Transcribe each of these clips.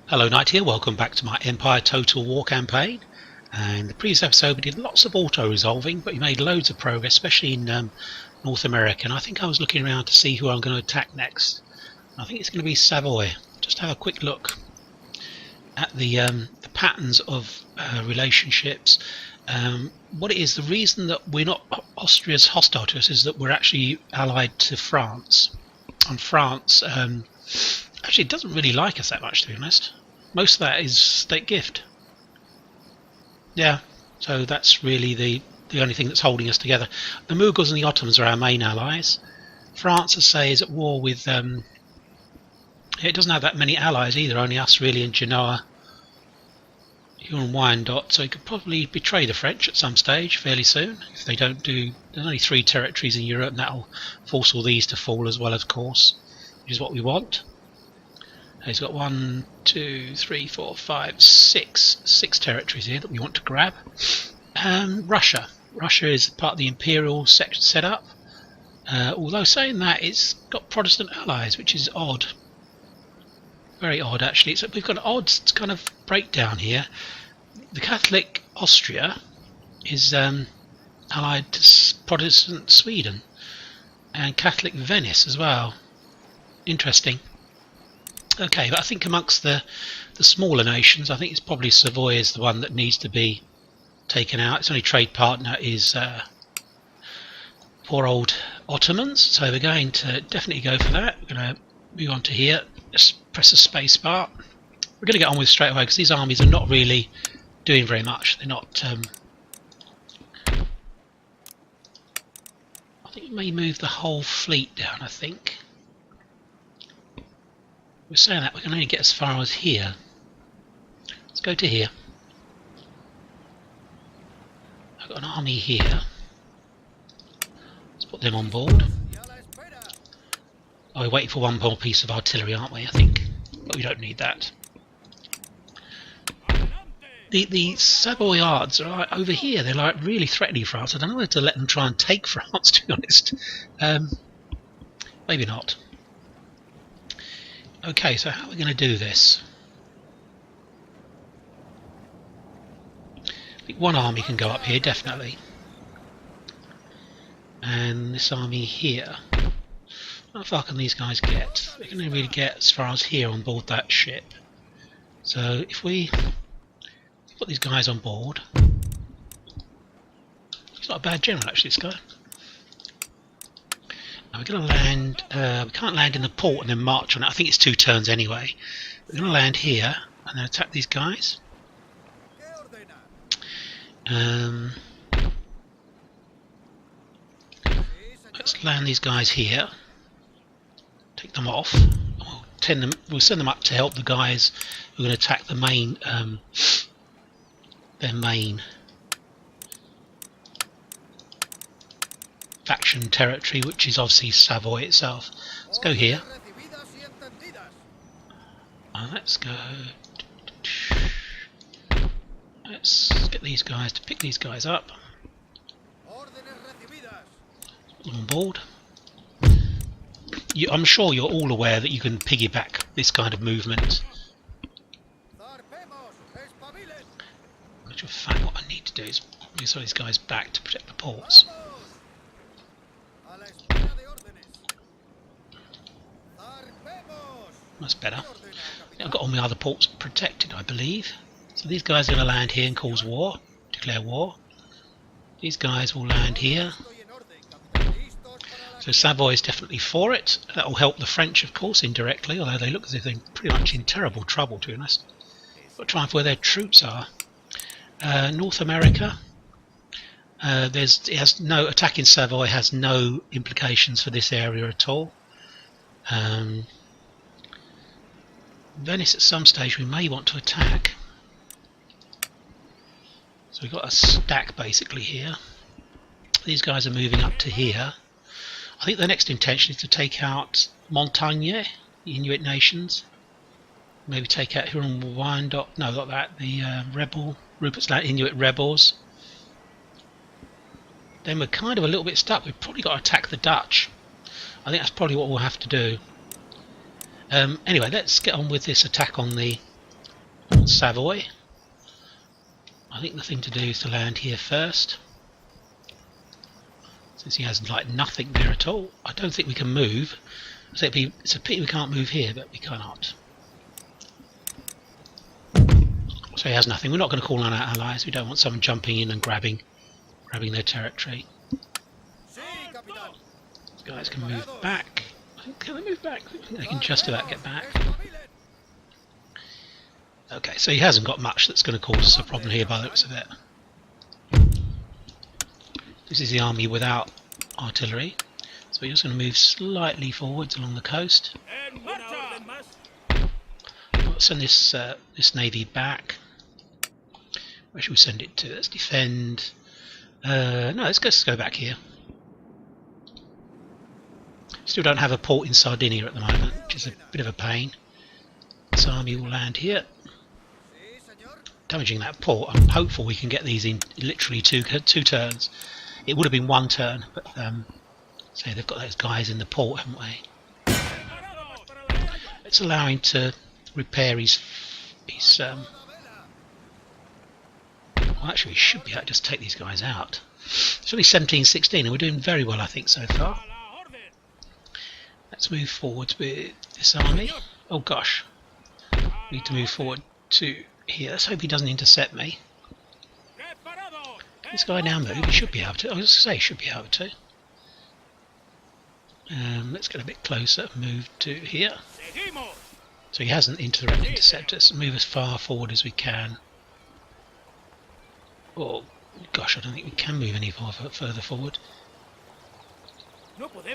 Hello Knight here, welcome back to my Empire Total War campaign. And in the previous episode we did lots of auto-resolving, but we made loads of progress, especially in North America. And I think I was looking around to see who I'm going to attack next. I think it's going to be Savoy. Just have a quick look at the patterns of relationships. What it is, the reason that we're not Austria's hostile to us is that we're actually allied to France. And France actually doesn't really like us that much, to be honest. Most of that is state gift. Yeah, so that's really the only thing that's holding us together. The Mughals and the Ottomans are our main allies. France, I say, is at war with it doesn't have that many allies either, only us really and Genoa, Huron Wyandotte, so it could probably betray the French at some stage fairly soon if they don't do. There's only 3 territories in Europe, and that'll force all these to fall as well, of course, which is what we want. He's got 1, 2, 3, 4, 5, 6 territories here that we want to grab. Russia is part of the imperial section set up, although saying that, it's got Protestant allies, which is odd. Very odd, actually. So we've got an odd kind of breakdown here. The Catholic Austria is allied to Protestant Sweden and Catholic Venice as well. Interesting. Okay, but I think amongst the smaller nations, I think it's probably Savoy is the one that needs to be taken out. Its only trade partner is poor old Ottomans, so we're going to definitely go for that. We're going to move on to here. Just press the space bar. We're going to get on with it straight away because these armies are not really doing very much. They're not. I think we may move the whole fleet down. I think. We're saying that we can only get as far as here. Let's go to here. I've got an army here. Let's put them on board. Oh, we're waiting for one more piece of artillery, aren't we? I think, but we don't need that. The Savoyards are like over here. They're like really threatening France. I don't know whether to let them try and take France, to be honest. Maybe not. Okay, so how are we going to do this? I think one army can go up here, definitely. And this army here. How far can these guys get? They can only really get as far as here on board that ship. So if we put these guys on board. He's not a bad general, actually, this guy. Now we're going to land, we can't land in the port and then march on it. I think it's 2 turns anyway. We're going to land here and then attack these guys. Let's land these guys here. Take them off. We'll send them up to help the guys who are going to attack the main, their main faction territory, which is obviously Savoy itself. Let's go here. Let's go. Let's get these guys to pick these guys up. Put them on board. I'm sure you're all aware that you can piggyback this kind of movement. In actual fact, what I need to do is move some of these guys back to protect the ports. That's better. I've got all my other ports protected, I believe. So these guys are going to land here and cause war, declare war. These guys will land here. So Savoy is definitely for it. That will help the French, of course, indirectly, although they look as if they're pretty much in terrible trouble, to be honest. Got to try and find where their troops are. North America. It has no attacking Savoy has no implications for this area at all. Venice at some stage we may want to attack. So we've got a stack basically here. These guys are moving up to here. I think the next intention is to take out Montagne, the Inuit nations. Maybe take out Huron Wyandotte. No, not that. The Rupert's Land Inuit rebels. Then we're kind of a little bit stuck. We've probably got to attack the Dutch. I think that's probably what we'll have to do. Anyway, let's get on with this attack on the Savoy. I think the thing to do is to land here first, since he has like nothing there at all. I don't think we can move. So it's a pity we can't move here, but we cannot. So he has nothing. We're not going to call on our allies. We don't want someone jumping in and grabbing their territory. These guys can move back. Can they move back? I think they can just about get back. Okay, so he hasn't got much that's going to cause us a problem here by the looks of it. This is the army without artillery. So we're just going to move slightly forwards along the coast. We'll send this navy back. Where should we send it to? Let's defend. No, let's just go back here. Still don't have a port in Sardinia at the moment, which is a bit of a pain. This army will land here. Damaging that port. I'm hopeful we can get these in literally two turns. It would have been one turn, but so they've got those guys in the port, haven't we? Let's allow him to repair his well, actually we should be able to just take these guys out. It's only 17-16 and we're doing very well, I think, so far. Let's move forward with this army. Oh gosh, we need to move forward to here. Let's hope he doesn't intercept me. This guy now move, he should be able to. I was going to say, he should be able to. Let's get a bit closer, move to here. So he hasn't intercepted us. Move as far forward as we can. Oh gosh, I don't think we can move any further forward.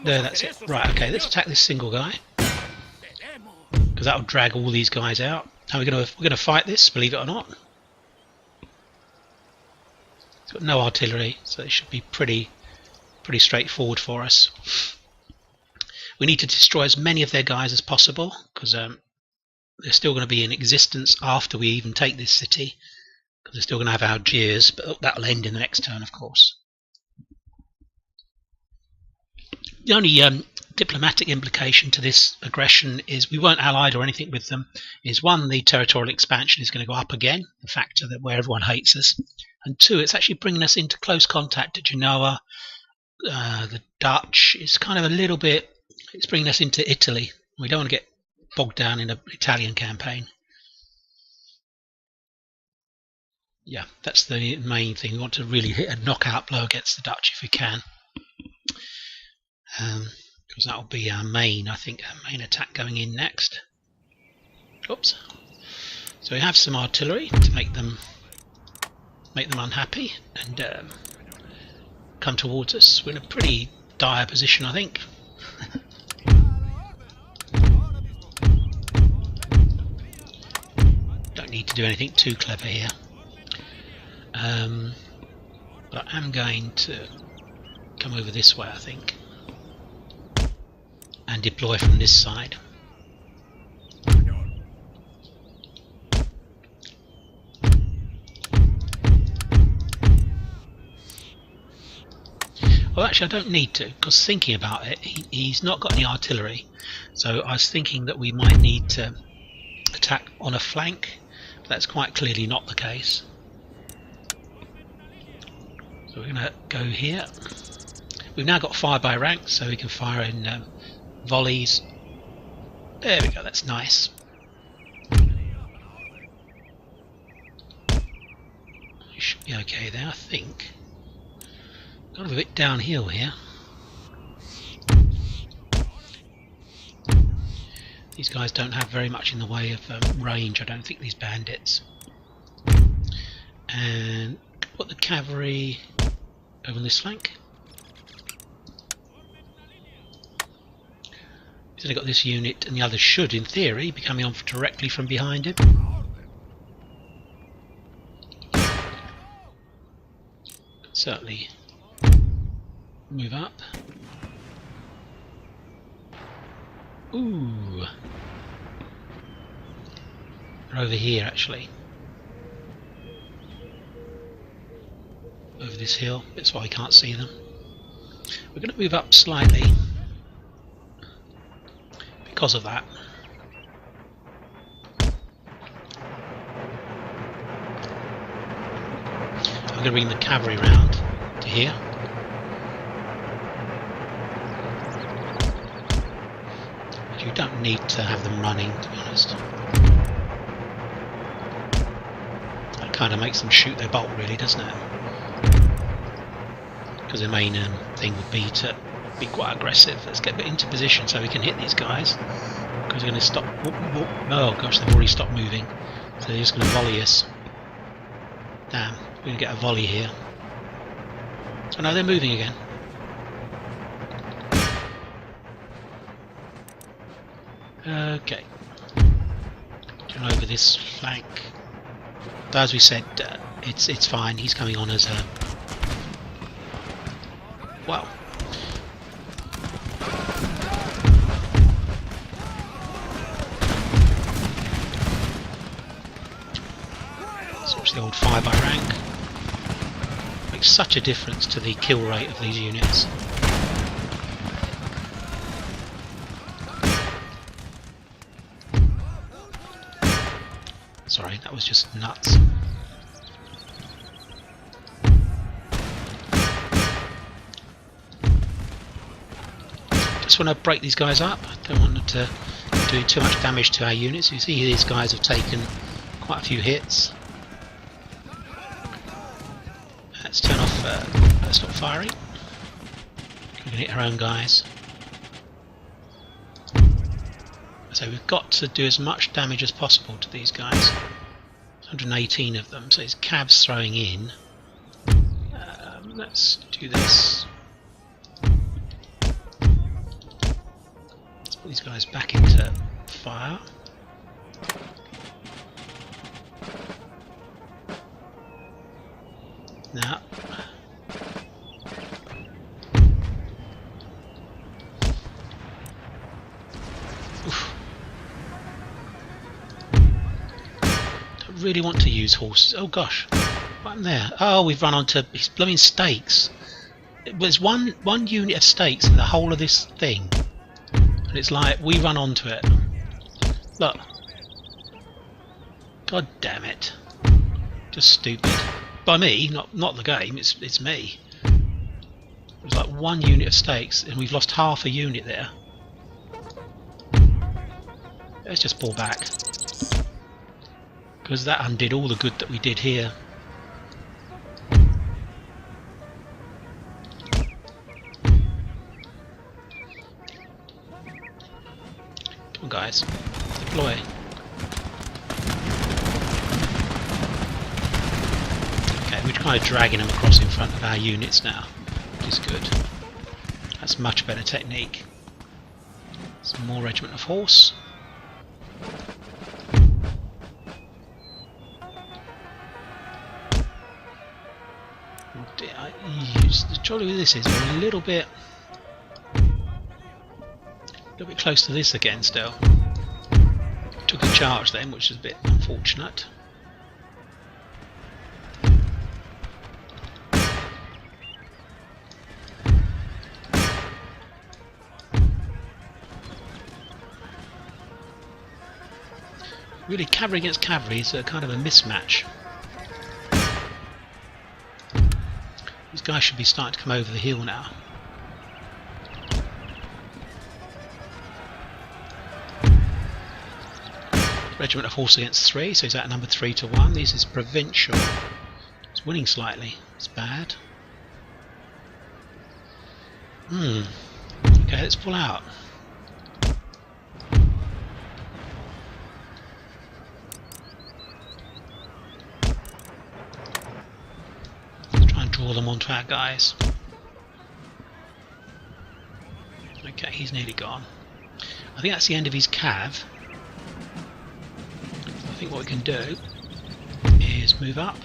There, that's it. Right, okay, let's attack this single guy, because that'll drag all these guys out. And we're gonna fight this, believe it or not. It's got no artillery, so it should be pretty straightforward for us. We need to destroy as many of their guys as possible, because they're still going to be in existence after we even take this city, because they're still going to have Algiers, but that'll end in the next turn, of course. The only diplomatic implication to this aggression is we weren't allied or anything with them. Is one, the territorial expansion is going to go up again, the factor that where everyone hates us, and two, it's actually bringing us into close contact to Genoa. The Dutch is kind of a little bit. It's bringing us into Italy. We don't want to get bogged down in an Italian campaign. Yeah, that's the main thing. We want to really hit a knockout blow against the Dutch if we can. Because that will be our main, I think, our main attack going in next. Oops. So we have some artillery to make them unhappy and come towards us. We're in a pretty dire position, I think. Don't need to do anything too clever here. But I am going to come over this way, I think, and deploy from this side. Well, actually I don't need to, because thinking about it, he's not got any artillery, so I was thinking that we might need to attack on a flank, but that's quite clearly not the case. So we're going to go here. We've now got fire by rank, so we can fire in volleys. There we go, that's nice. We should be okay there, I think. Got a bit downhill here. These guys don't have very much in the way of range, I don't think, these bandits. And put the cavalry over on this flank. He's only got this unit, and the others should, in theory, be coming on directly from behind him. Certainly move up. Ooh. They're over here, actually. Over this hill. That's why I can't see them. We're going to move up slightly because of that. I'm going to bring the cavalry round to here. But you don't need to have them running, to be honest. That kind of makes them shoot their bolt, really, doesn't it? Because the main thing would be to be quite aggressive. Let's get a bit into position so we can hit these guys. Because they're going to stop. Oh gosh, they've already stopped moving. So they're just going to volley us. Damn, we're going to get a volley here. Oh no, they're moving again. Okay. Turn over this flank. But as we said, it's fine. He's coming on as a... Well. Switch the old fire by rank. Makes such a difference to the kill rate of these units. Sorry, that was just nuts. Just want to break these guys up. I don't want them to do too much damage to our units. You see these guys have taken quite a few hits. Let's turn off, let's stop firing. We can hit our own guys. So we've got to do as much damage as possible to these guys. 118 of them, so his cavs throwing in. Let's do this. Let's put these guys back into fire. Now, oof. Don't really want to use horses. Oh gosh, what happened there? Oh, we've run onto these blooming stakes. There's one unit of stakes in the whole of this thing, and it's like we run onto it. Look, god damn it, just stupid. By me, not the game. It's me. It was like one unit of stakes, and we've lost half a unit there. Let's just pull back, because that undid all the good that we did here. Come on, guys, deploy. We're kind of dragging them across in front of our units now, which is good. That's much better technique. Some more regiment of horse. The trouble with this is we're a little bit close to this again still. Took a charge then, which is a bit unfortunate. Really, cavalry against cavalry is a kind of a mismatch. These guys should be starting to come over the hill now. Regiment of horse against 3, so he's at number 3 to 1. This is provincial. It's winning slightly. It's bad. Okay, let's pull out. Draw them onto our guys. Okay, he's nearly gone. I think that's the end of his cav. I think what we can do is move up.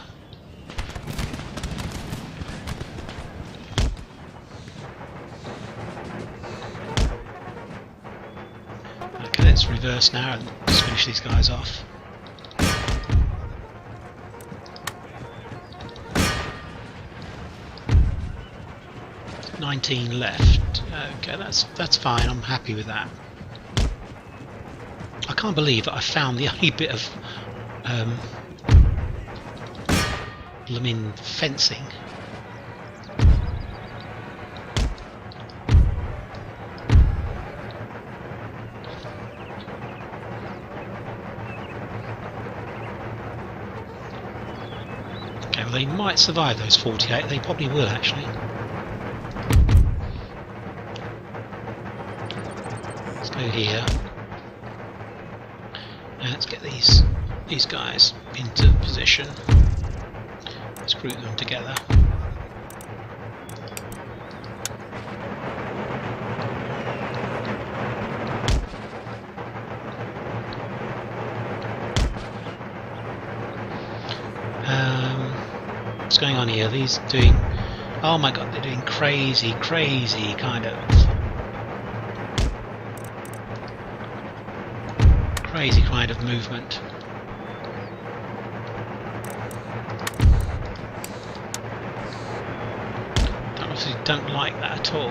Okay, let's reverse now and just finish these guys off. 19 left. Okay, that's fine. I'm happy with that. I can't believe that I found the only bit of blooming fencing. Okay, well they might survive those 48, they probably will actually. Let's go here. And let's get these guys into position. Let's group them together. What's going on here? These doing, oh my god, they're doing crazy kind of movement. Obviously don't like that at all.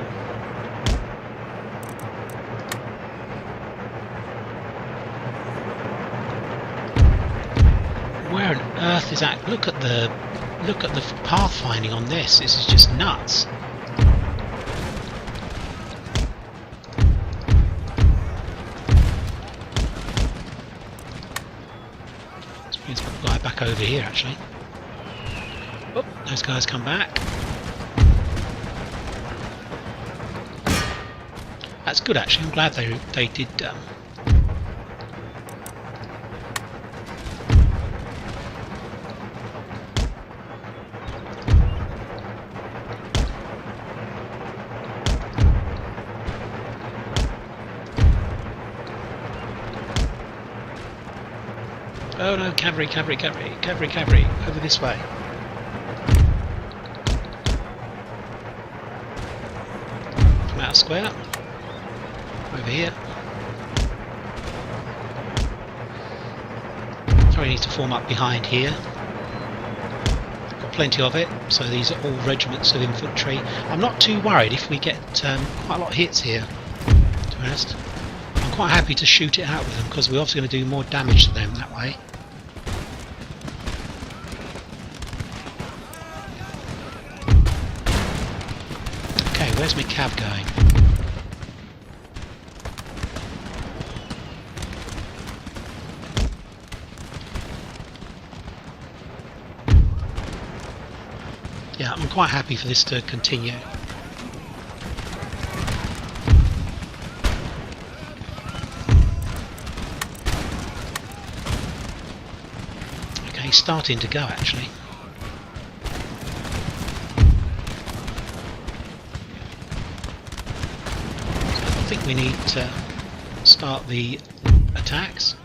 Where on earth is that? Look at the pathfinding on this. This is just nuts. This brings the guy back over here actually. Oh, those guys come back. That's good actually. I'm glad they did. Oh no, cavalry, over this way. Come out square. Over here. Sorry, need to form up behind here. Got plenty of it, so these are all regiments of infantry. I'm not too worried if we get quite a lot of hits here, to be honest. I'm quite happy to shoot it out with them because we're obviously going to do more damage to them that way. Okay, where's my cav going? Yeah, I'm quite happy for this to continue. Okay, starting to go actually. So I think we need to start the attacks.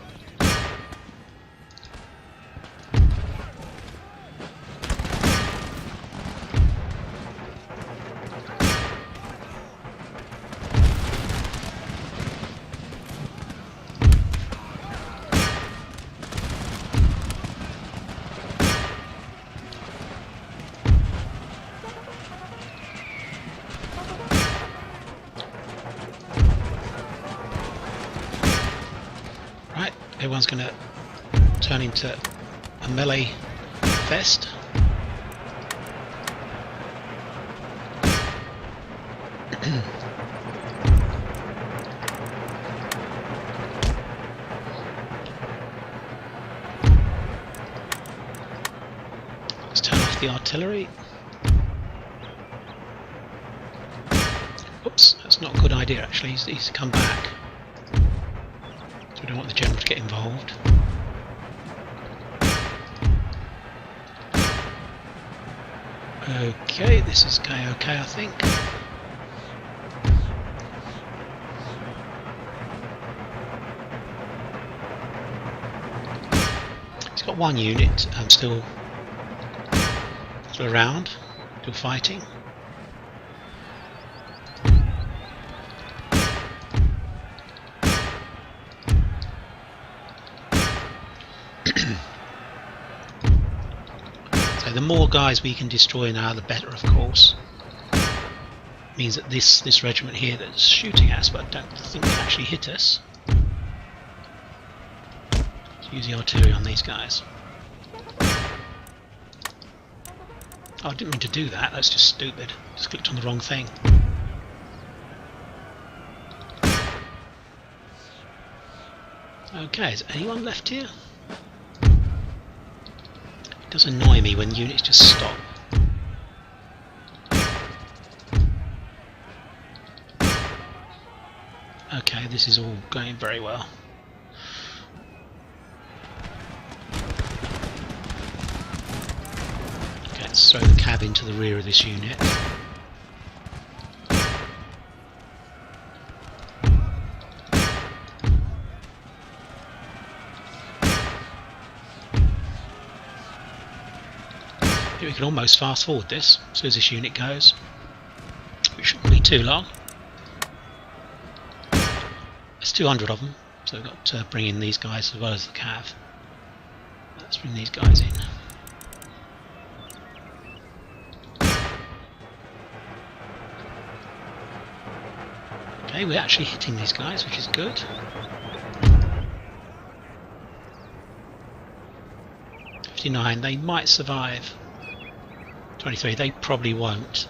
Right, everyone's going to turn into a melee fest. Let's turn off the artillery. Oops, that's not a good idea actually, he needs to come back. So we don't want the general to get involved. Okay, this is going okay I think. He's got one unit still around, still fighting. So the more guys we can destroy now, the better, of course. Means that this regiment here that's shooting at us, but I don't think it actually hit us. Let's use the artillery on these guys. Oh, I didn't mean to do that, that's just stupid. Just clicked on the wrong thing. Okay, is anyone left here? It does annoy me when units just stop. Okay, this is all going very well. Okay, let's throw the cab into the rear of this unit. We can almost fast forward this as soon as this unit goes. It shouldn't be too long. There's 200 of them, so we've got to bring in these guys as well as the cav. Let's bring these guys in. Okay, we're actually hitting these guys, which is good. 59, they might survive. 23, they probably won't.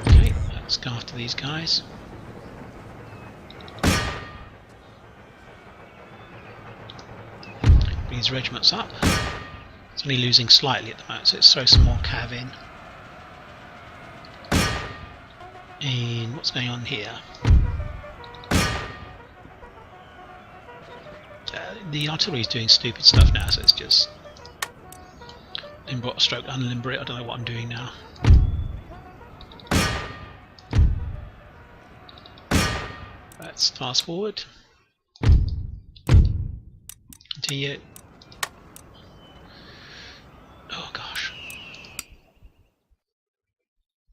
Okay, let's go after these guys. Bring these regiments up. It's only losing slightly at the moment, so let's throw some more cav in. And what's going on here? The artillery is doing stupid stuff now, so it's just limber stroke unlimber it. I don't know what I'm doing now. Let's fast forward. Continue. Oh gosh.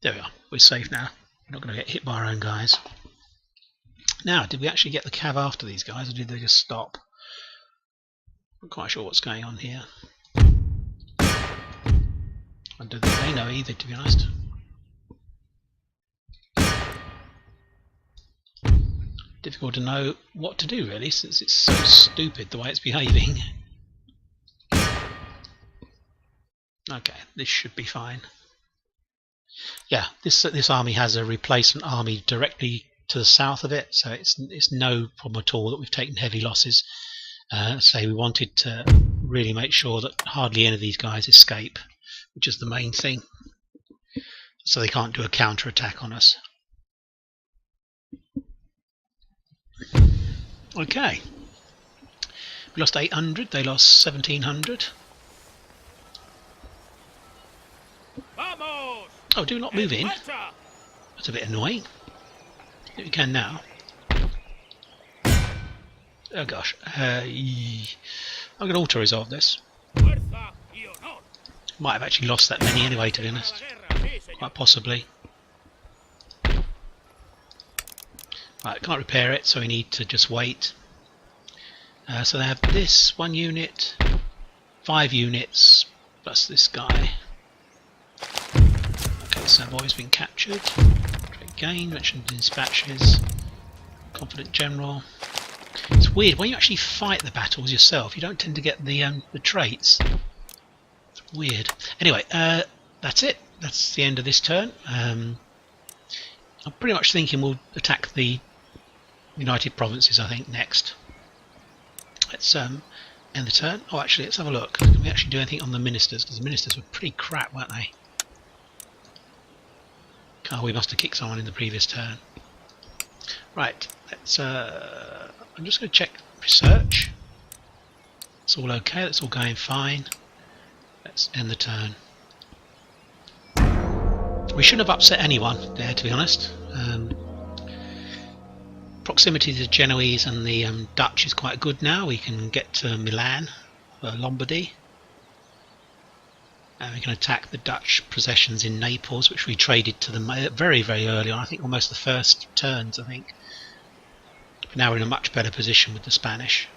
There we are. We're safe now. We're not going to get hit by our own guys. Now, did we actually get the cav after these guys, or did they just stop? I'm not quite sure what's going on here. I don't think they know either, to be honest. Difficult to know what to do, really, since it's so stupid the way it's behaving. Okay, this should be fine. Yeah, this army has a replacement army directly to the south of it, so it's no problem at all that we've taken heavy losses. So we wanted to really make sure that hardly any of these guys escape, which is the main thing, so they can't do a counter-attack on us. Okay, we lost 800, they lost 1700. Oh, do not move in. That's a bit annoying. If you can now. Oh gosh, I'm going to auto-resolve this. Might have actually lost that many anyway, to be honest. Quite possibly. Right, can't repair it, so we need to just wait. So they have this, 1 unit, 5 units, plus this guy. Okay, Savoy's been captured. Trade gain, mentioned dispatches. Confident general. It's weird, when you actually fight the battles yourself, you don't tend to get the traits. It's weird. Anyway, that's it. That's the end of this turn. I'm pretty much thinking we'll attack the United Provinces, I think, next. Let's end the turn. Oh, actually, let's have a look. Can we actually do anything on the ministers? Because the ministers were pretty crap, weren't they? Oh, we must have kicked someone in the previous turn. Right, let's... I'm just going to check research. It's all okay, that's all going fine. Let's end the turn. We shouldn't have upset anyone there, to be honest. Proximity to the Genoese and the Dutch is quite good now. We can get to Milan, Lombardy. And we can attack the Dutch possessions in Naples, which we traded to them very, very early on. I think almost the first turns, I think. But now we're in a much better position with the Spanish.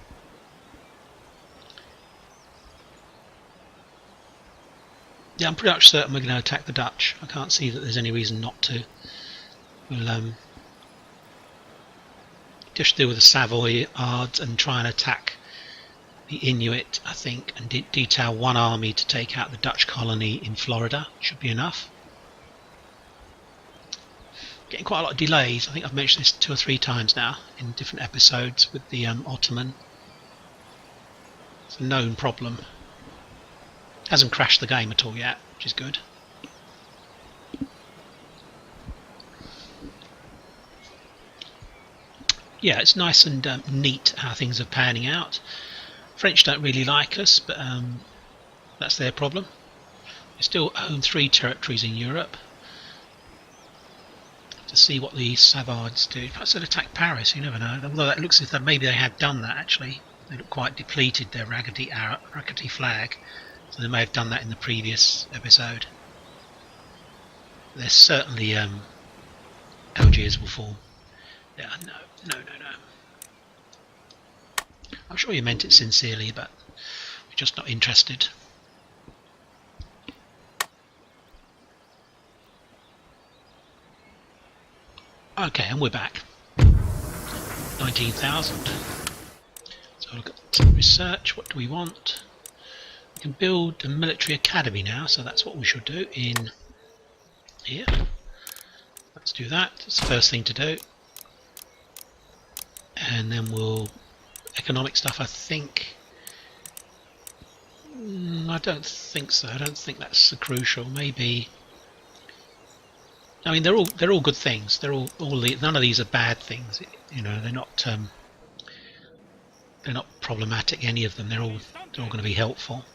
Yeah, I'm pretty much certain we're going to attack the Dutch. I can't see that there's any reason not to. We'll just deal with the Savoyards and try and attack the Inuit, I think, and detail one army to take out the Dutch colony in Florida. Should be enough. Getting quite a lot of delays. I think I've mentioned this 2 or 3 times now in different episodes with the Ottoman. It's a known problem. Hasn't crashed the game at all yet, which is good. Yeah, it's nice and neat how things are panning out. French don't really like us, but that's their problem. We still own 3 territories in Europe. To see what the Savoyards do. Perhaps they'll attack Paris, you never know. Although that looks as though maybe they have done that actually. They look quite depleted, their raggedy flag. So they may have done that in the previous episode. There's certainly Algiers will fall. Yeah, no. I'm sure you meant it sincerely, but we're just not interested. Okay, and we're back. 19,000. So look at research. What do we want? We can build a military academy now, so that's what we should do in here. Let's do that. That's the first thing to do. And then we'll economic stuff, I think. I don't think so. I don't think that's so crucial. Maybe. I mean, they're all good things. They're all none of these are bad things. You know, they're not problematic. Any of them. They're all going to be helpful.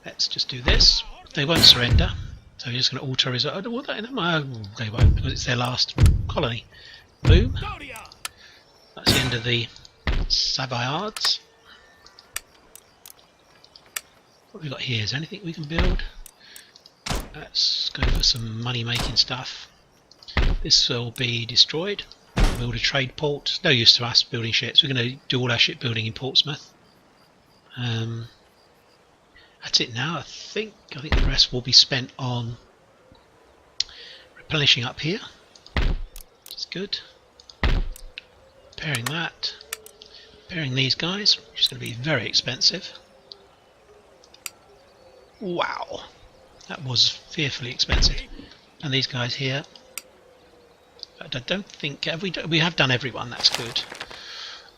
Let's just do this. They won't surrender, so we're just going to auto resolve. Well, they won't because it's their last colony. Boom. That's the end of the Savoyards. What have we got here? Is there anything we can build? Let's go for some money making stuff. This will be destroyed. Build a trade port. No use to us building ships. We're going to do all our shipbuilding in Portsmouth. That's it now. I think the rest will be spent on replenishing up here. That's good. Repairing that. Repairing these guys, which is going to be very expensive. Wow, that was fearfully expensive. And these guys here. But I don't think we have done everyone. That's good.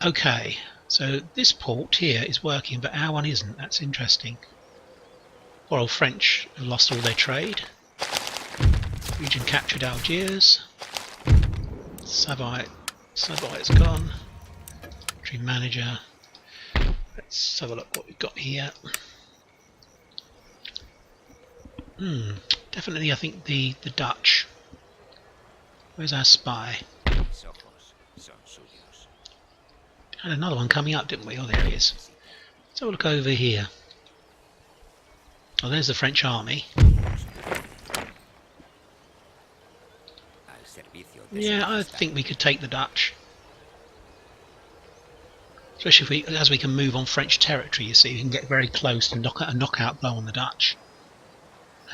Okay, so this port here is working, but our one isn't. That's interesting. Poor old French have lost all their trade. Region captured Algiers. Savoy's gone. Country manager. Let's have a look what we've got here. Definitely I think the Dutch. Where's our spy? Had another one coming up, didn't we? Oh, there he is. Let's have a look over here. Oh, there's the French army. Yeah, I think we could take the Dutch. Especially as we can move on French territory, you see, we can get very close to knock out a knockout blow on the Dutch.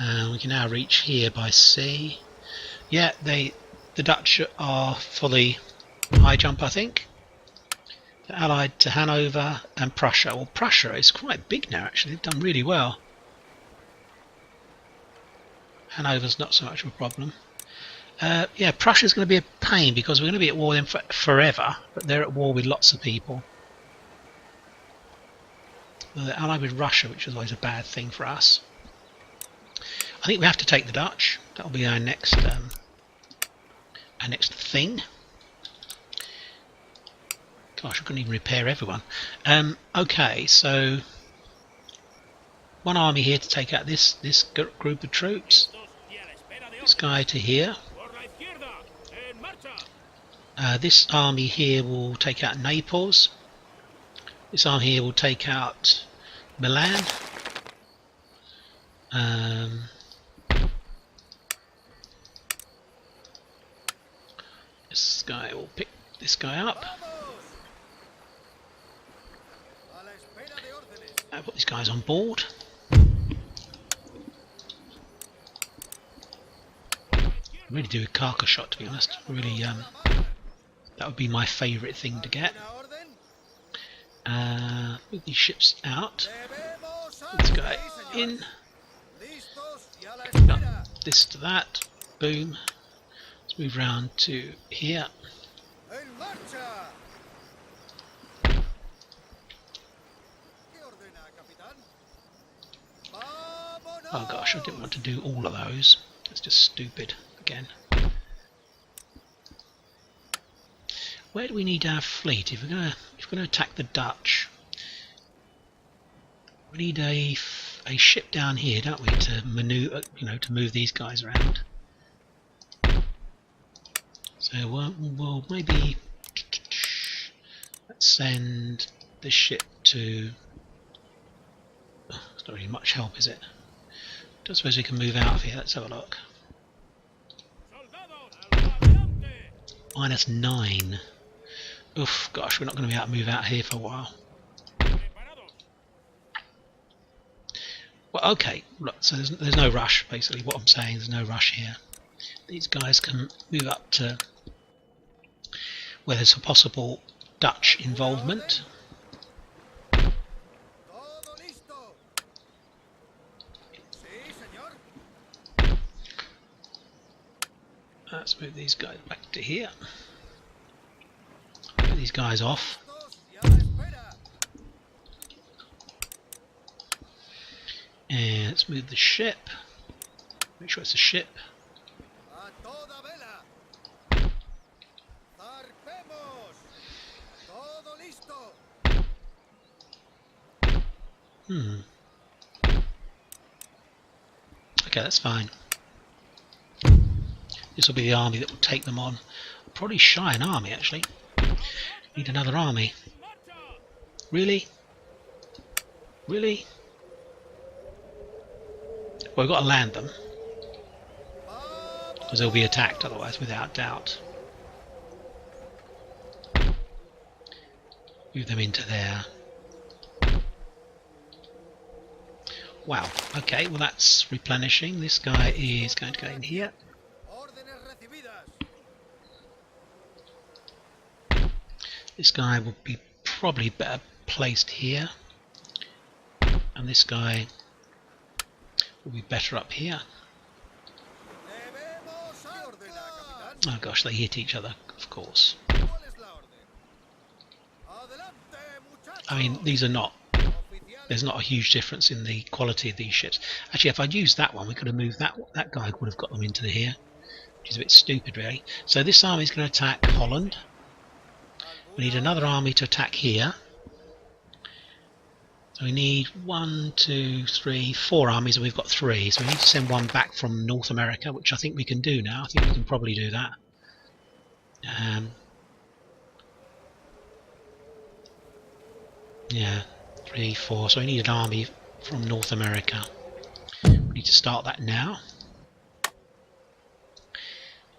We can now reach here by sea. Yeah, the Dutch are for the high jump, I think. They're allied to Hanover and Prussia. Well, Prussia is quite big now, actually. They've done really well. Hanover's not so much of a problem. Yeah, Prussia's going to be a pain because we're going to be at war with them forever, but they're at war with lots of people. Well, they're allied with Russia, which is always a bad thing for us. I think we have to take the Dutch. That'll be our next thing. Gosh, I couldn't even repair everyone. Okay, so one army here to take out this group of troops. This guy to here. This army here will take out Naples. This army here will take out Milan. This guy will pick this guy up. I'll put these guys on board. I really do a carcass shot, to be honest. Really, that would be my favourite thing to get. Move these ships out. Let's go in. Got this to that. Boom. Let's move round to here. Oh gosh, I didn't want to do all of those. It's just stupid again. Where do we need our fleet? If we're gonna attack the Dutch, we need a ship down here, don't we, to maneuver, to move these guys around. So we'll maybe let's send this ship to. Oh, it's not really much help, is it? Don't suppose we can move out of here. Let's have a look. -9. Oof, gosh, we're not going to be able to move out here for a while. Well, okay, look, so there's no rush, basically. What I'm saying, there's no rush here. These guys can move up to where there's a possible Dutch involvement. Let's move these guys back to here. Get these guys off. And let's move the ship. Make sure it's a ship. Okay, that's fine. This will be the army that will take them on. I'll probably shy an army, actually. Need another army. Really? Really? Well, we've got to land them. Because they'll be attacked otherwise, without doubt. Move them into there. Wow, okay, well that's replenishing. This guy is going to go in here. This guy will be probably better placed here. And this guy will be better up here. Oh gosh, they hit each other, of course. I mean, these are not... There's not a huge difference in the quality of these ships. Actually, if I'd used that one, we could have moved that guy would have got them into here. Which is a bit stupid, really. So this army is going to attack Holland. We need another army to attack here. So we need 1, 2, 3, 4 armies, and we've got 3. So we need to send one back from North America, which I think we can do now. I think we can probably do that. Yeah, 3, 4. So we need an army from North America. We need to start that now.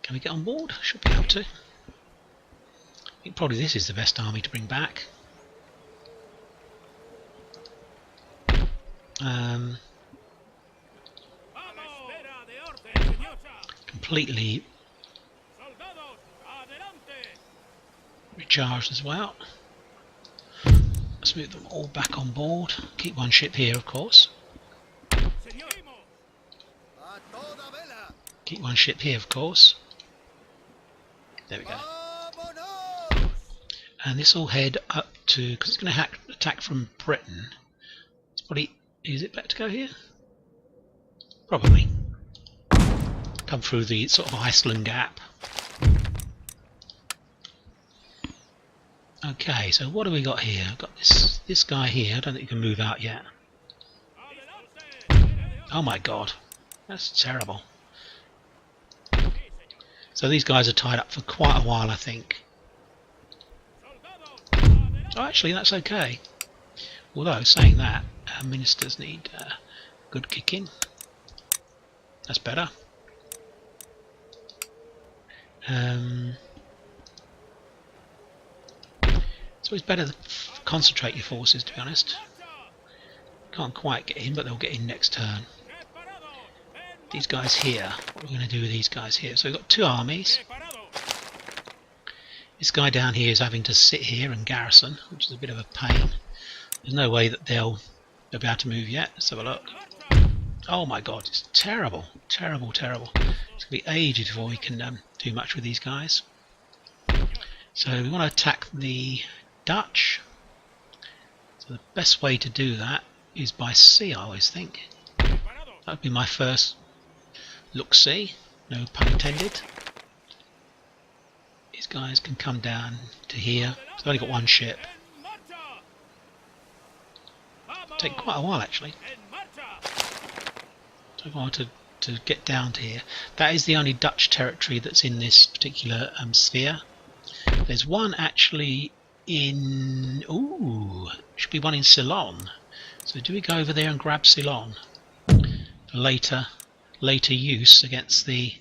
Can we get on board? Should be able to. I think probably this is the best army to bring back. Completely recharged as well. Let's move them all back on board. Keep one ship here, of course. Keep one ship here, of course. There we go. And this will head up to, because it's going to attack from Britain. It's probably, is it better to go here? Probably. Come through the sort of Iceland gap. Okay, so what have we got here? I've got this guy here. I don't think you can move out yet. Oh my god, that's terrible. So these guys are tied up for quite a while, I think. Oh, actually, that's okay. Although, saying that, our ministers need good kicking. That's better. It's always better to concentrate your forces, to be honest. Can't quite get in, but they'll get in next turn. These guys here, what are we going to do with these guys here? So we've got 2 armies. This guy down here is having to sit here and garrison, which is a bit of a pain. There's no way that they'll be able to move yet. Let's have a look. Oh my god, it's terrible, terrible, terrible. It's going to be ages before we can do much with these guys. So we want to attack the Dutch. So the best way to do that is by sea, I always think. That would be my first look-see, no pun intended. These guys can come down to here. So I've only got one ship. Take quite a while actually. Take a while to get down to here. That is the only Dutch territory that's in this particular sphere. There's one actually in... ooh, should be one in Ceylon. So do we go over there and grab Ceylon for later use against the...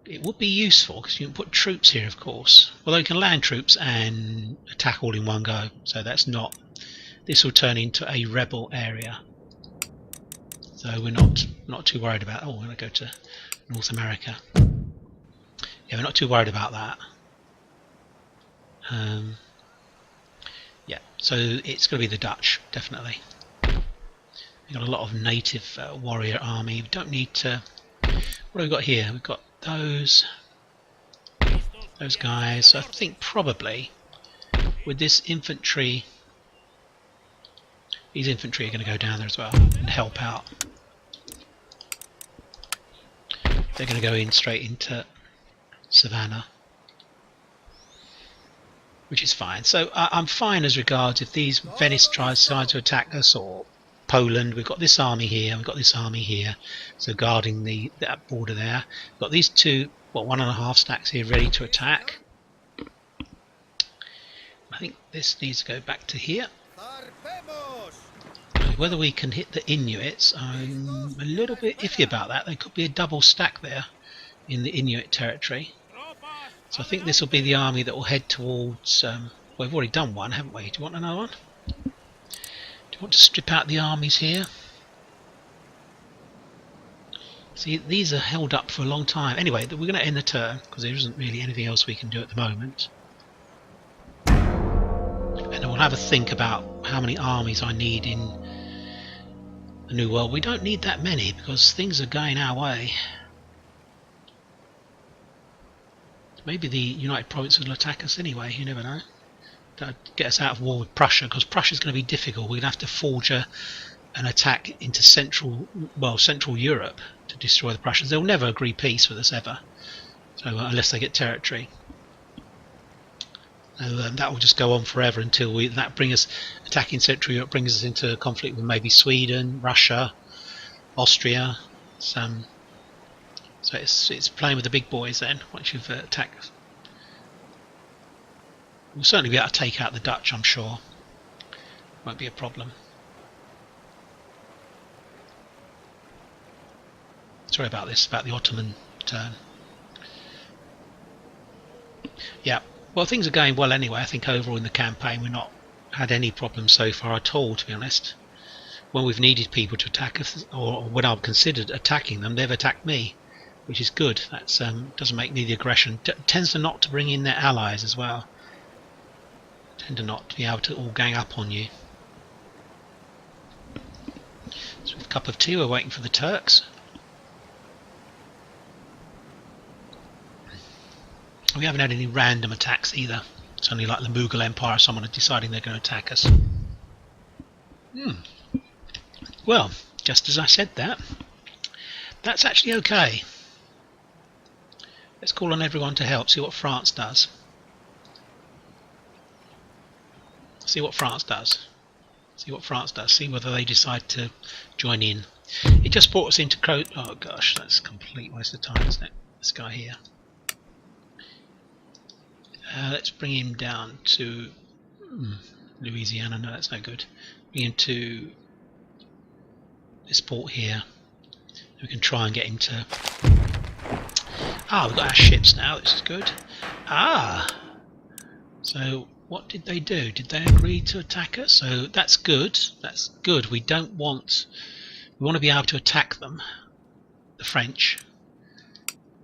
It would be useful because you can put troops here, of course. Although you can land troops and attack all in one go. So that's not... This will turn into a rebel area. So we're not too worried about... Oh, we're going to go to North America. Yeah, we're not too worried about that. Yeah, so it's going to be the Dutch, definitely. We've got a lot of native warrior army. We don't need to... What have we got here? We've got those guys. So I think probably with this infantry... These infantry are going to go down there as well and help out. They're going to go in straight into Savannah, which is fine. So I'm fine as regards if these Venice decide to attack us, or Poland. We've got this army here, we've got this army here, so guarding that border there. We've got these two, well, 1.5 stacks here ready to attack. I think this needs to go back to here. Whether we can hit the Inuits, I'm a little bit iffy about that. There could be a double stack there in the Inuit territory. So I think this will be the army that will head towards... well, we've already done one, haven't we? Do you want another one? Do you want to strip out the armies here? See, these are held up for a long time. Anyway, we're going to end the turn, because there isn't really anything else we can do at the moment. And then we'll have a think about how many armies I need in the New World. We don't need that many, because things are going our way. Maybe the United Provinces will attack us anyway, you never know. That'll get us out of war with Prussia, because Prussia's going to be difficult. We're going to have to forge an attack into Central Europe to destroy the Prussians. They'll never agree peace with us ever, so unless they get territory. So that will just go on forever until that brings us, attacking Central Europe brings us into conflict with maybe Sweden, Russia, Austria. So it's playing with the big boys then, once you've attacked. We'll certainly be able to take out the Dutch, I'm sure. Won't be a problem. Sorry about this, about the Ottoman turn. Yeah, well, things are going well anyway. I think overall in the campaign we've not had any problems so far at all, to be honest. When we've needed people to attack us, or when I've considered attacking them, they've attacked me, which is good. That doesn't make me the aggression. Tends to not to bring in their allies as well. Tend to not to be able to all gang up on you. So with a cup of tea, we're waiting for the Turks. We haven't had any random attacks either. It's only like the Mughal Empire, someone deciding they're going to attack us. Well, just as I said that, that's actually okay. Let's call on everyone to help, see what France does. See what France does. See what France does. See whether they decide to join in. It just brought us into... Oh gosh, that's a complete waste of time, isn't it? This guy here. Let's bring him down to Louisiana. No, that's no good. Bring him to this port here. We can try and get him to... Ah, we've got our ships now, which is good. Ah! So, what did they do? Did they agree to attack us? So, that's good. That's good. We don't want... We want to be able to attack them, the French,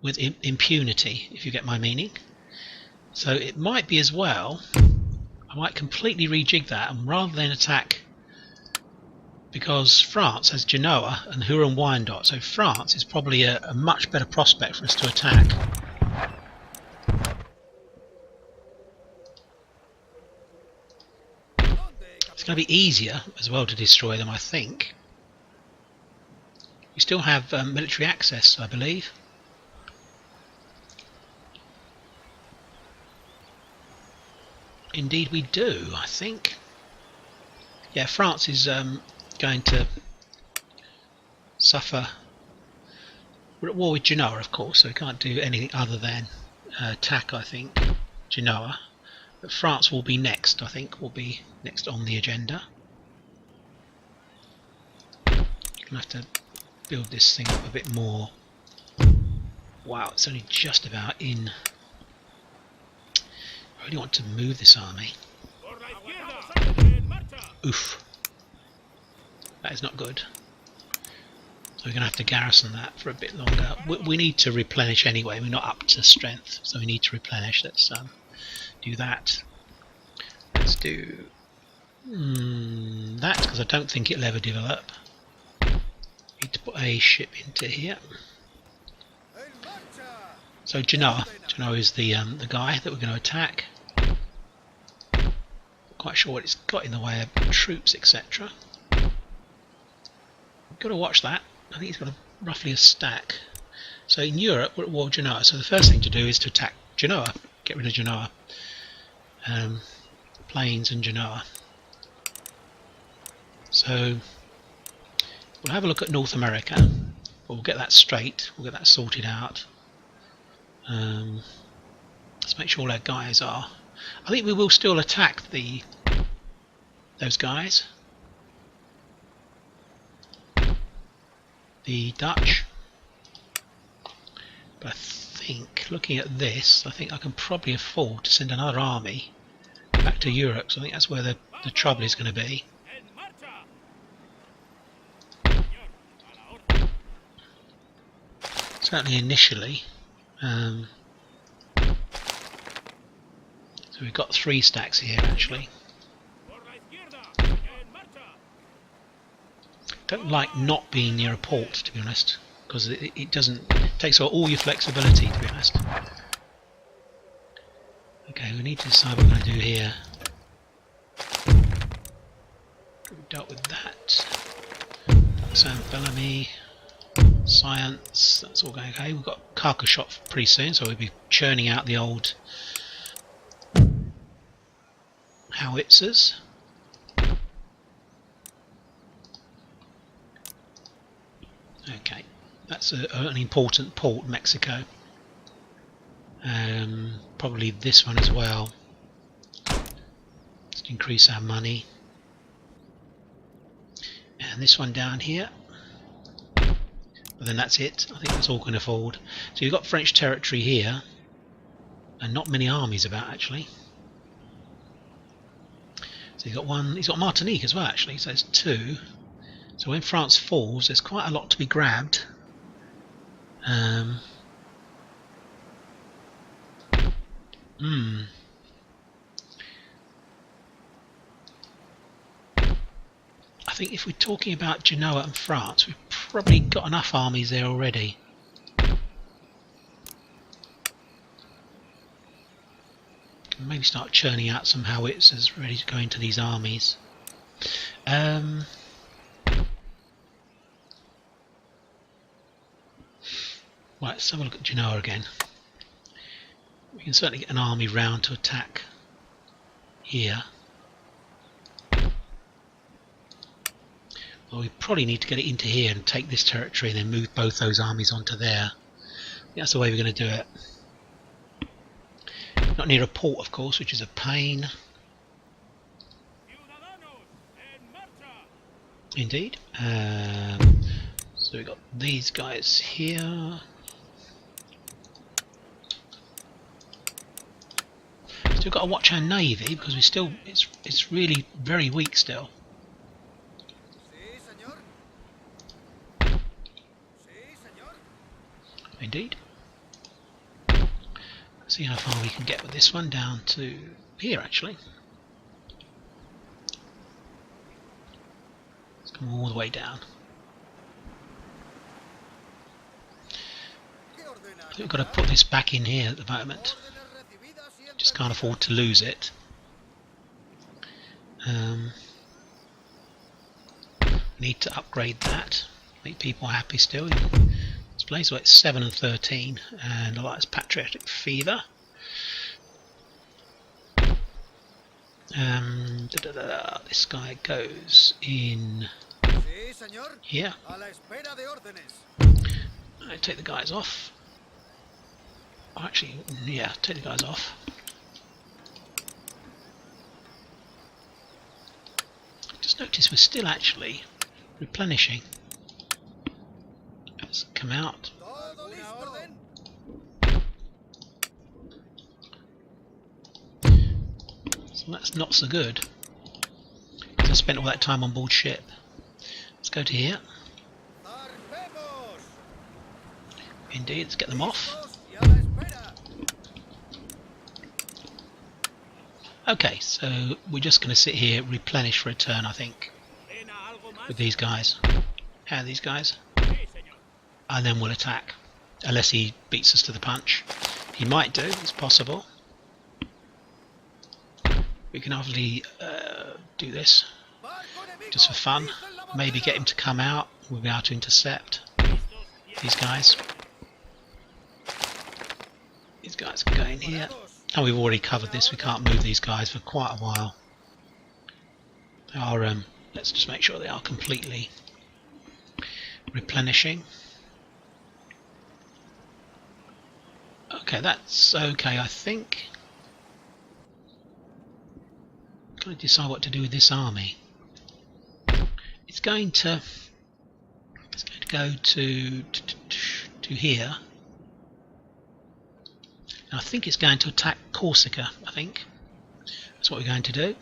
with impunity, if you get my meaning. So, it might be as well I might completely rejig that, and rather than attack, because France has Genoa and Huron-Wyandotte, so France is probably a much better prospect for us to attack. It's going to be easier as well to destroy them, I think. We still have military access, I believe. Indeed we do, I think. Yeah, France is going to suffer. We're at war with Genoa, of course, so we can't do anything other than attack, I think, Genoa. But France will be next, I think, will be next on the agenda. You're going to have to build this thing up a bit more. Wow, it's only just about in. I really want to move this army. Oof. That is not good. So we're going to have to garrison that for a bit longer. We need to replenish anyway. We're not up to strength, so we need to replenish. Let's do that. Let's do that, because I don't think it'll ever develop. Need to put a ship into here. So Genoa is the guy that we're going to attack. Not quite sure what it's got in the way of troops, etc. We've got to watch that. I think he's got roughly a stack. So in Europe we're at war with Genoa. So the first thing to do is to attack Genoa. Get rid of Genoa. Plains and Genoa. So we'll have a look at North America. We'll get that straight. We'll get that sorted out. Let's make sure all our guys are. I think we will still attack those guys. The Dutch. But I think, looking at this, I think I can probably afford to send another army back to Europe. So I think that's where the trouble is going to be. Certainly initially. So we've got 3 stacks here actually. Don't like not being near a port, to be honest, because it takes all your flexibility, to be honest. Okay, we need to decide what we're going to do here. We've dealt with that. San Bellamy. Science, that's all going okay. We've got carcass shot pretty soon, so we'll be churning out the old howitzers. Okay, that's an important port, Mexico. Probably this one as well. Let's increase our money. And this one down here. But then that's it. I think that's all we can afford. So you've got French territory here, and not many armies about actually. So you've got one. He's got Martinique as well actually. So there's 2. So when France falls, there's quite a lot to be grabbed. I think if we're talking about Genoa and France, we've probably got enough armies there already. Maybe start churning out some howitzers ready to go into these armies. Right, let's have a look at Genoa again. We can certainly get an army round to attack here. Well, we probably need to get it into here and take this territory and then move both those armies onto there. That's the way we're going to do it. Not near a port, of course, which is a pain. Indeed. So we've got these guys here. Still got to watch our navy because we still it's really very weak still. Indeed. Let's see how far we can get with this one down to here actually. Come all the way down. I think we've got to put this back in here at the moment. Just can't afford to lose it. Need to upgrade that. Make people happy still. This place, well, it's 7 and 13, and I like this patriotic fever. This guy goes in here. I take the guys off. Oh, actually, yeah, take the guys off. Just notice we're still actually replenishing. Let's come out. So that's not so good. I spent all that time on board ship. Let's go to here. Indeed, let's get them off. Okay, so we're just going to sit here, replenish for a turn, I think, with these guys. How are these guys? And then we'll attack, unless he beats us to the punch. He might do, it's possible. We can obviously do this, just for fun. Maybe get him to come out, we'll be able to intercept these guys. These guys can go in here. Oh, we've already covered this, we can't move these guys for quite a while. They are, let's just make sure they are completely replenishing. Okay, that's okay, I think. I'm going to decide what to do with this army. It's going to go to here. And I think it's going to attack Corsica, I think. That's what we're going to do.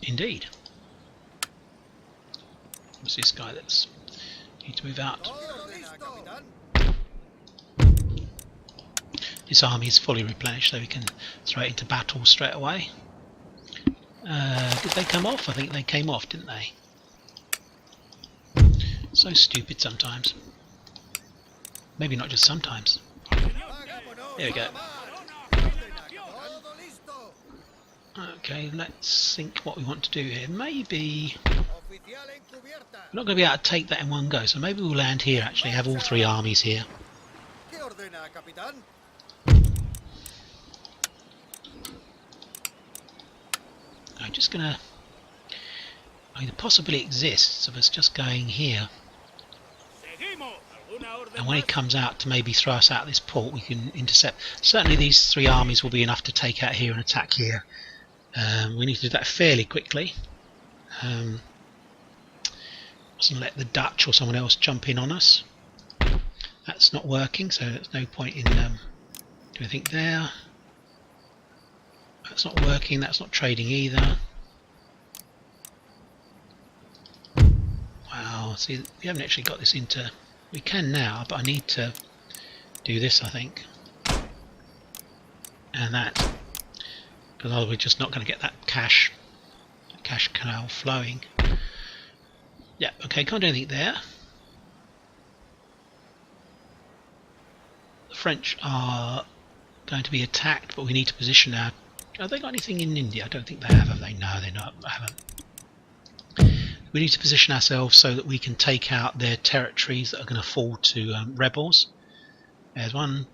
Indeed. What's this guy that's need to move out? This army is fully replenished, so we can throw it into battle straight away. Did they come off? I think they came off, didn't they? So stupid sometimes. Maybe not just sometimes. There we go. Okay, let's think what we want to do here. Maybe we're not going to be able to take that in one go, so maybe we'll land here actually, have all three armies here. I'm just going to... I mean, the possibility exists of us just going here, and when he comes out to maybe throw us out of this port, we can intercept. Certainly these three armies will be enough to take out here and attack here. We need to do that fairly quickly. Mustn't let the Dutch or someone else jump in on us. That's not working, so there's no point in doing anything there. That's not working, that's not trading either. Wow, see, we haven't actually got this into... We can now, but I need to do this, I think. And that. Because otherwise we're just not going to get that cash canal flowing. Yeah, okay, can't do anything there. The French are going to be attacked, but we need to position our... Have they got anything in India? I don't think they have they? No, they're not. I haven't. We need to position ourselves so that we can take out their territories that are going to fall to rebels. There's 1,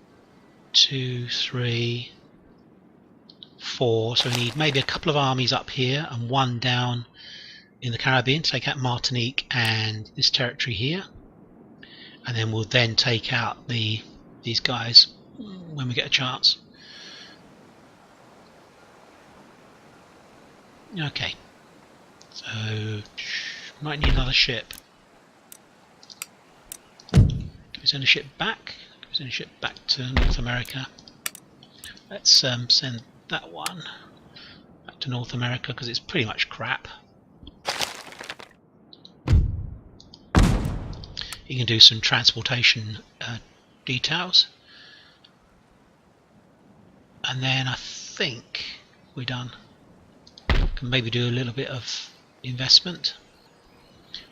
2, 3, 4. So we need maybe a couple of armies up here and one down in the Caribbean to take out Martinique and this territory here. And then we'll then take out these guys when we get a chance. Okay, so might need another ship. Can we send a ship back? Can we send a ship back to North America? Let's send that one back to North America because it's pretty much crap. You can do some transportation details. and then I think we're done. Can maybe do a little bit of investment.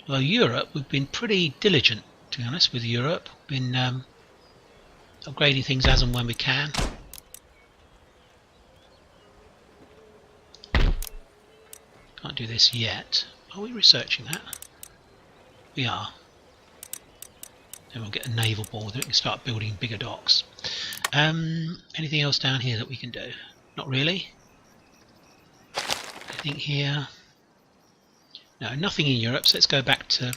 Well, Europe, we've been pretty diligent, to be honest, with Europe. Been upgrading things as and when we can. Can't do this yet. Are we researching that? We are. Then we'll get a naval board that we can start building bigger docks. Anything else down here that we can do? Not really. Anything here? No, nothing in Europe, so let's go back to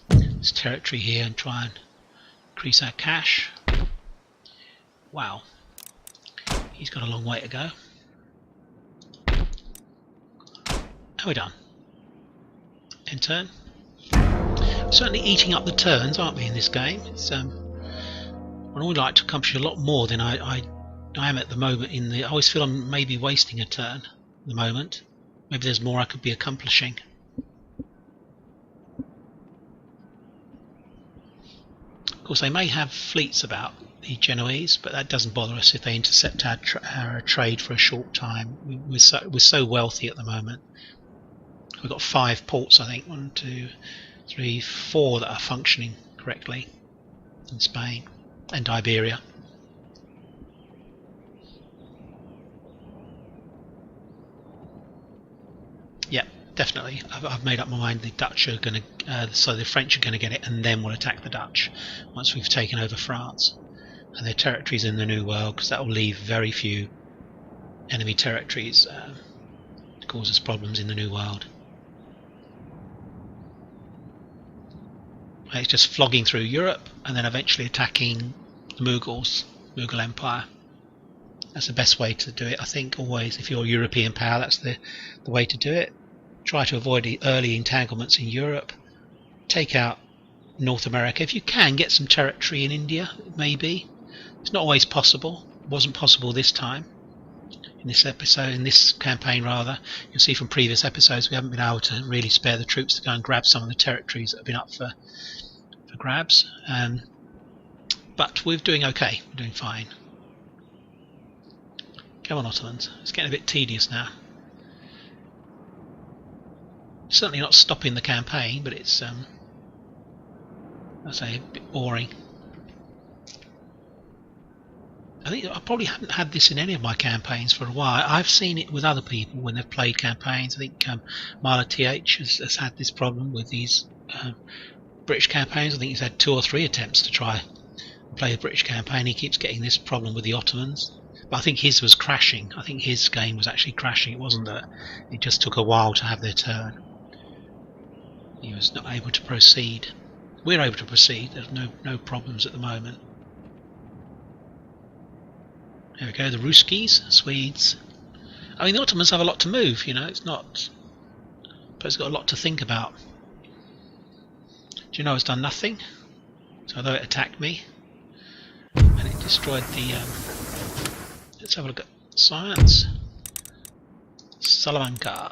this territory here and try and increase our cash. Wow. He's got a long way to go. And we're done. End turn. Certainly eating up the turns, aren't we, in this game? It's I'd always like to accomplish a lot more than I am at the moment. I always feel I'm maybe wasting a turn at the moment. Maybe there's more I could be accomplishing. Of course, they may have fleets about, the Genoese, but that doesn't bother us if they intercept our trade for a short time. We're so wealthy at the moment. We've got 5 ports, I think. 1, 2, 3, 4 that are functioning correctly in Spain and Iberia. Yep, definitely. I've made up my mind. The Dutch are going to, so the French are going to get it, and then we'll attack the Dutch once we've taken over France and their territories in the New World, because that will leave very few enemy territories to cause us problems in the New World. It's just flogging through Europe and then eventually attacking the Mughal Empire. That's the best way to do it, I think. Always, if you're a European power, that's the way to do it. Try to avoid the early entanglements in Europe. Take out North America. If you can, get some territory in India, maybe. It's not always possible. It wasn't possible this time. In this episode, in this campaign rather, you'll see from previous episodes we haven't been able to really spare the troops to go and grab some of the territories that have been up for grabs. But we're doing okay. We're doing fine. Come on, Ottomans. It's getting a bit tedious now. Certainly not stopping the campaign, but it's I'd say a bit boring. I think I probably haven't had this in any of my campaigns for a while. I've seen it with other people when they've played campaigns. I think Marla TH has had this problem with these British campaigns. I think he's had 2 or 3 attempts to try and play a British campaign. He keeps getting this problem with the Ottomans. But I think his was crashing. I think his game was actually crashing. It wasn't that it just took a while to have their turn. He was not able to proceed. We're able to proceed. There's no problems at the moment. There we go, the Ruskies, Swedes. I mean, the Ottomans have a lot to move, you know, it's not... But it's got a lot to think about. Do you know it's done nothing? So although it attacked me, and it destroyed the... let's have a look at science. Salamanca.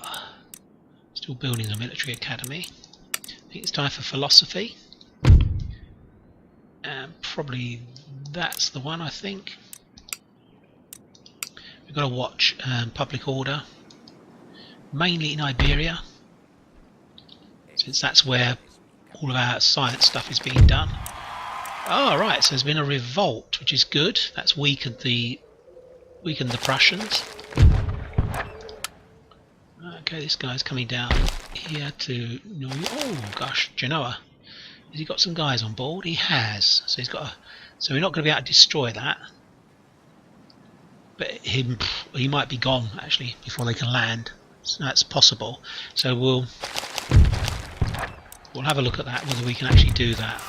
Still building a military academy. I think it's time for philosophy. And probably that's the one, I think. We've got to watch public order, mainly in Iberia, since that's where all of our science stuff is being done. Oh, right, so there's been a revolt, which is good. That's weakened the Prussians. Okay, this guy's coming down here to... Oh, gosh, Genoa. Has he got some guys on board? He has. So he's got a... So we're not going to be able to destroy that. But he might be gone actually before they can land. So that's possible. So we'll have a look at that, whether we can actually do that.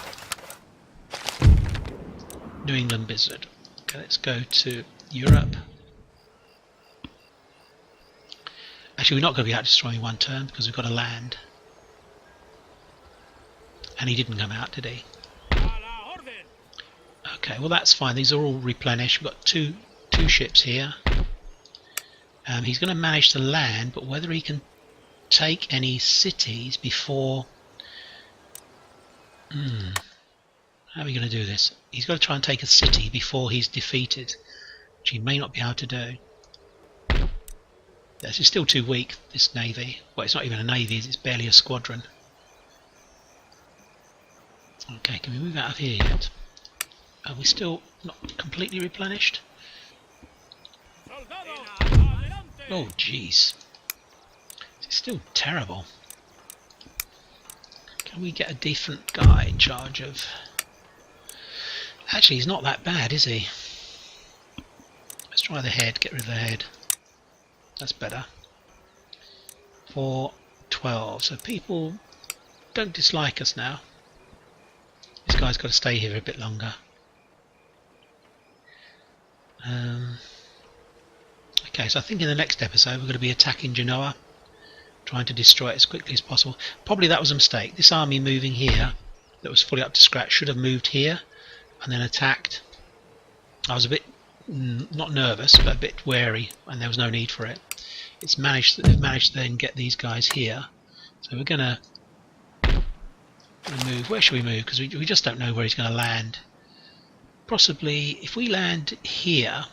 New England Blizzard. Okay, let's go to Europe. Actually, we're not going to be out destroying one turn because we've got to land. And he didn't come out, did he? Okay, well that's fine. These are all replenished. We've got two ships here. He's going to manage to land, but whether he can take any cities before... How are we going to do this? He's got to try and take a city before he's defeated. which he may not be able to do. This is still too weak, this navy. Well, it's not even a navy, it's barely a squadron. Okay, can we move out of here yet? Are we still not completely replenished? Oh jeez, it's still terrible. Can we get a different guy in charge of... Actually, he's not that bad, is he? Let's try the head, get rid of the head. That's better. 412, so people don't dislike us now. This guy's got to stay here a bit longer. Okay, so I think in the next episode we're going to be attacking Genoa, trying to destroy it as quickly as possible. Probably that was a mistake. This army moving here, that was fully up to scratch, should have moved here and then attacked. I was a bit, not nervous, but a bit wary, and there was no need for it. They've managed to then get these guys here. So we're going to move. Where should we move? Because we just don't know where he's going to land. Possibly, if we land here,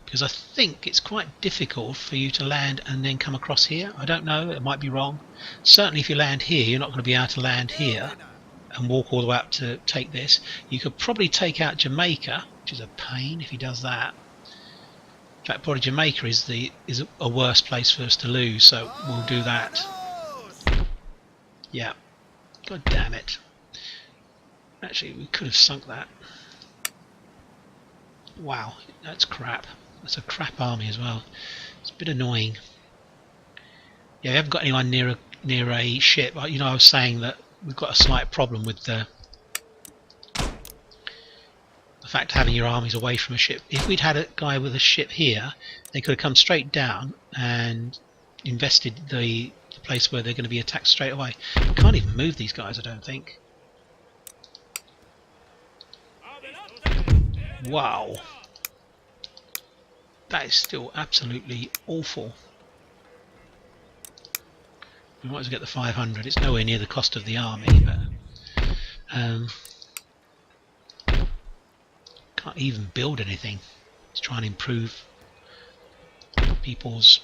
because I think it's quite difficult for you to land and then come across here. I don't know, it might be wrong. Certainly if you land here, you're not going to be able to land here and walk all the way up to take this. You could probably take out Jamaica, which is a pain if he does that. In fact, probably Jamaica is a worse place for us to lose, so we'll do that. Yeah. God damn it. Actually, we could have sunk that. Wow, that's crap. That's a crap army as well. It's a bit annoying. Yeah, we haven't got anyone near a ship. You know, I was saying that we've got a slight problem with the fact having your armies away from a ship. If we'd had a guy with a ship here, they could have come straight down and invested the place where they're going to be attacked straight away. You can't even move these guys, I don't think. Wow. That is still absolutely awful. We might as well get the 500. It's nowhere near the cost of the army, but can't even build anything to try and improve people's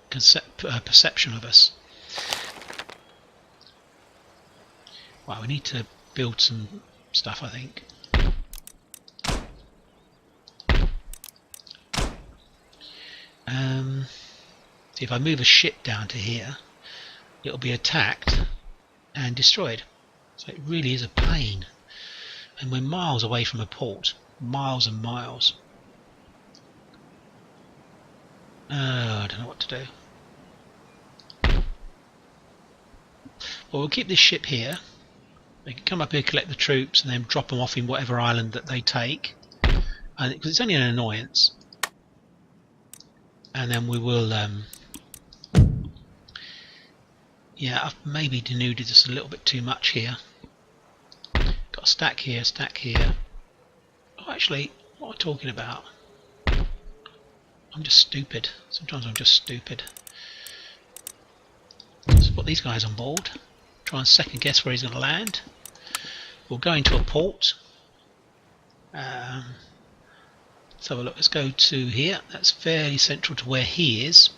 perception of us. Wow, we need to build some stuff, I think. See, if I move a ship down to here, it'll be attacked and destroyed. So it really is a pain. And we're miles away from a port. Miles and miles. I don't know what to do. Well, we'll keep this ship here. They can come up here, collect the troops, and then drop them off in whatever island that they take. Because it's only an annoyance. And then we will... yeah, I've maybe denuded this a little bit too much here. Got a stack here, stack here. Oh, actually, what am I talking about? I'm just stupid. Sometimes I'm just stupid. Let's put these guys on board. Try and second guess where he's going to land. We'll go into a port. Let's have a look. Let's go to here. That's fairly central to where he is.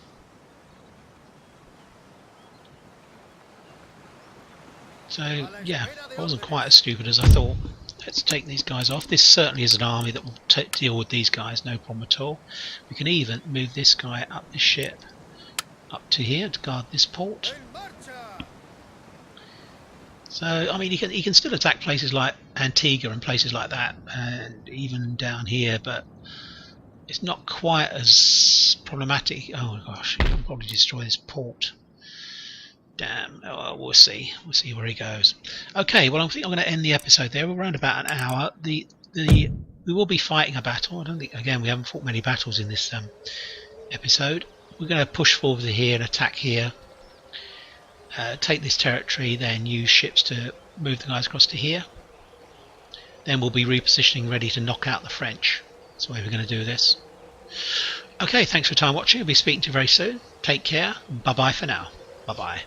So yeah, I wasn't quite as stupid as I thought. Let's take these guys off. This certainly is an army that will deal with these guys, no problem at all. We can even move this guy up the ship, up to here to guard this port. So I mean, he can still attack places like Antigua and places like that, and even down here, but it's not quite as problematic. Oh gosh, he can probably destroy this port. Damn. Oh, we'll see. We'll see where he goes. Okay. Well, I think I'm going to end the episode there. We're around about an hour. We will be fighting a battle. I don't think. Again, we haven't fought many battles in this episode. We're going to push forward to here and attack here. Take this territory. Then use ships to move the guys across to here. Then we'll be repositioning, ready to knock out the French. That's the way we're going to do this. Okay. Thanks for your time watching. I'll be speaking to you very soon. Take care. Bye bye for now. Bye bye.